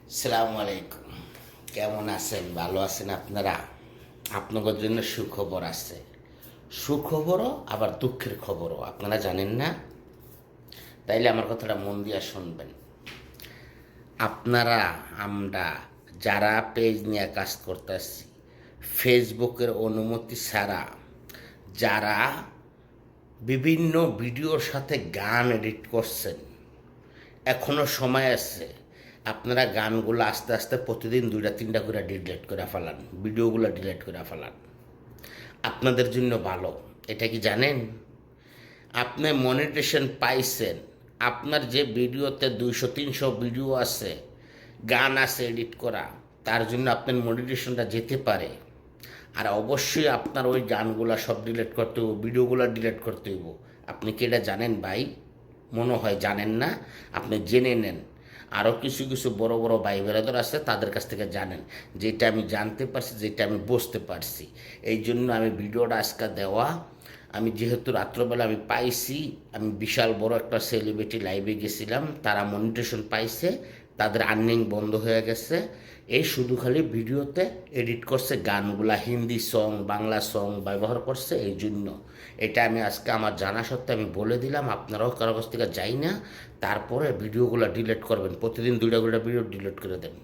আসসালামু আলাইকুম। কেমন আছেন? ভালো আছেন আপনারা? আপনাদের জন্য সুখবর আছে। সুখবরও আবার দুঃখের খবরও আপনারা জানেন না? তাইলে আমার কথাটা মন দিয়া শুনবেন। আপনারা, আমরা যারা পেজ নিয়ে কাজ করতেছি, ফেসবুকের অনুমতি ছাড়া যারা বিভিন্ন ভিডিওর সাথে গান এডিট করছেন, এখনও সময় আছে। আপনারা গানগুলো আস্তে আস্তে প্রতিদিন 2টা 3টা করে ডিলিট করে ফেলান, ভিডিওগুলো ডিলিট করে ফেলান। আপনাদের জন্য ভালো। এটা কি জানেন? আপনি মনিটেশন পাইছেন, আপনার যে ভিডিওতে 200 300 ভিডিও আছে, গান আছে এডিট করা, তার জন্য আপনার মনিটেশনটা যেতে পারে। আর অবশ্যই আপনার ওই গানগুলা সব ডিলিট করতে হইব, ভিডিওগুলো ডিলিট করতে হইব। আপনি কি এটা জানেন ভাই? মনে হয় জানেন না। আপনি জেনে নেন। আরও কিছু কিছু বড় বড় ভাই বেরাদর আছে, তাদের কাছ থেকে জানেন। যেটা আমি জানতে পারছি, যেটা আমি বুঝতে পারছি, এই জন্য আমি ভিডিওটা আজকে দেওয়া। আমি যেহেতু রাত্রবেলা আমি পাইছি, আমি বিশাল বড় একটা সেলিব্রিটি লাইভে গেছিলাম, তারা মনিটেশন পাইছে, তাদের আর্নিং বন্ধ হয়ে গেছে। এই শুধু খালি ভিডিওতে এডিট করছে, গানগুলা হিন্দি সং বাংলা সং ব্যবহার করছে, এই জন্য। এটা আমি আজকে আমার জানা সত্ত্বে আমি বলে দিলাম। আপনারাও কারো কাছ থেকে যাই না, তারপরে ভিডিওগুলো ডিলিট করবেন, প্রতিদিন 2টা করে ভিডিও ডিলিট করে দেন।